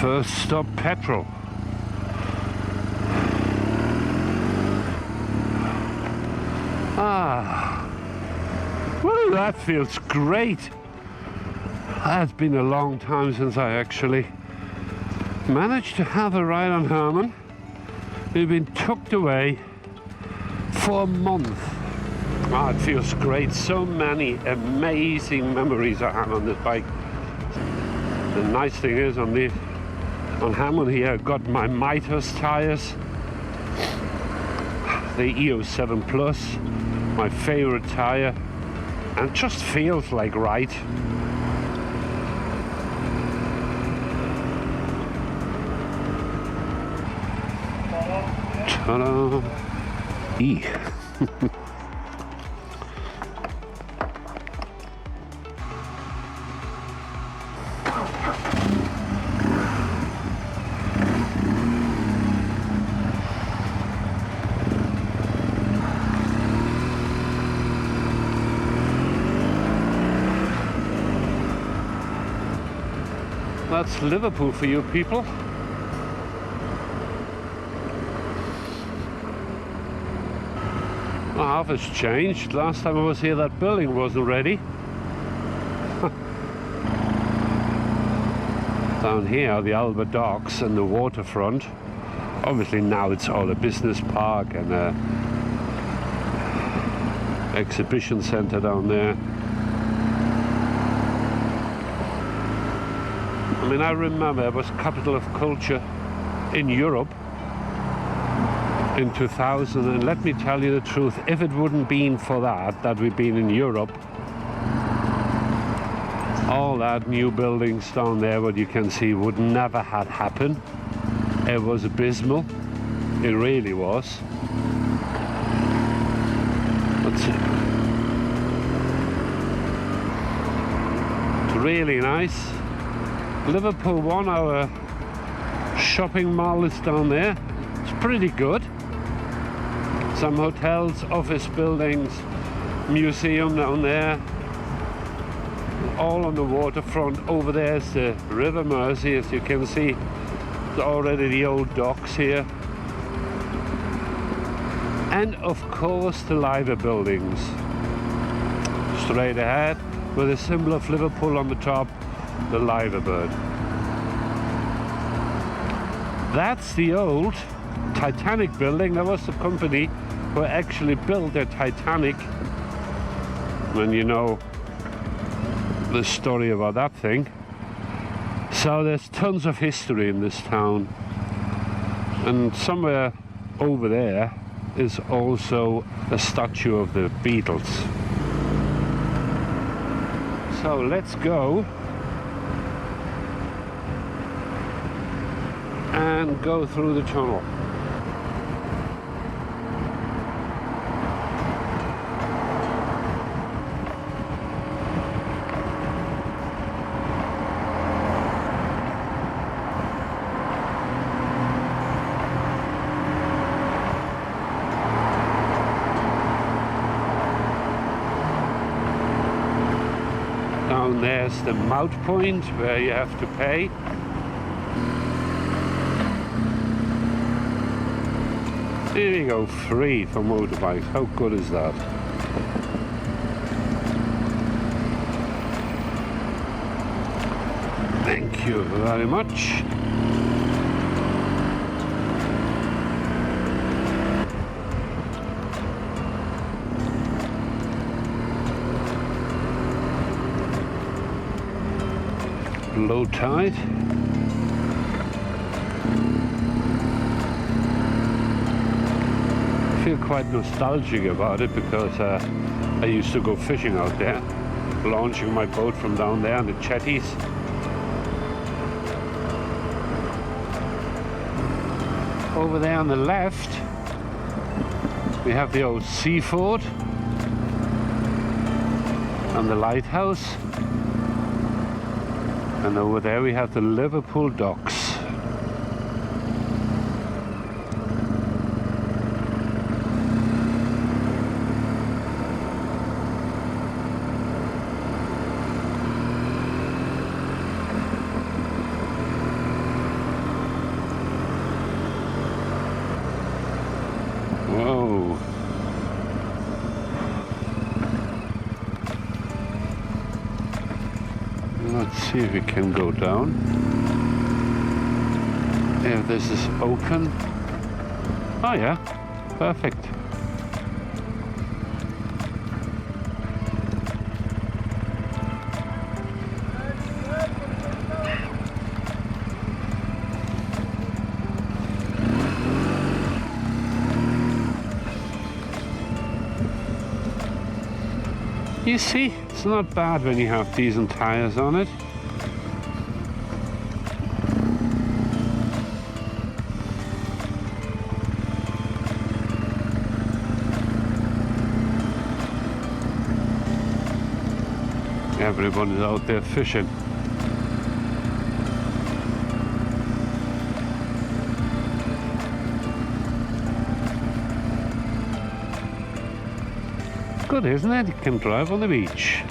First stop, petrol. Well, that feels great. It's been a long time since I actually managed to have a ride on Herman. We've been tucked away for a month. It feels great. So many amazing memories I have on this bike. The nice thing is on Herman here, I've got my Mitres tires, the EO7 Plus, my favorite tire, and just feels like right. Ta-da! That's Liverpool for you people. Half has changed. Last time I was here, that building wasn't ready. Down here are the Albert Docks and the waterfront. Obviously now it's all a business park and a exhibition center down there. I mean, I remember it was capital of culture in Europe in 2000, and let me tell you the truth, if it wouldn't been for that we've been in Europe, all that new buildings down there, what you can see, would never have happened. It was abysmal. It really was. It's really nice. Liverpool 1, our shopping mall is down there. It's pretty good. Some hotels, office buildings, museum down there. All on the waterfront. Over there is the River Mersey, as you can see. There's already the old docks here. And of course the Liver buildings. Straight ahead with a symbol of Liverpool on the top. The Liver bird. That's the old Titanic building. That was the company who actually built the Titanic. And you know the story about that thing. So there's tons of history in this town. And somewhere over there is also a statue of the Beatles. So let's go and go through the tunnel. Down there's the mount point where you have to pay. Here you go, free for motorbikes. How good is that? Thank you very much. Low tide. I feel quite nostalgic about it because I used to go fishing out there, launching my boat from down there on the jetties. Over there on the left we have the old seafort and the lighthouse, and over there we have the Liverpool docks. Let's see if we can go down. If this is open. Oh yeah, perfect. You see, it's not bad when you have decent tires on it. Everyone is out there fishing. Good, isn't it? You can drive on the beach.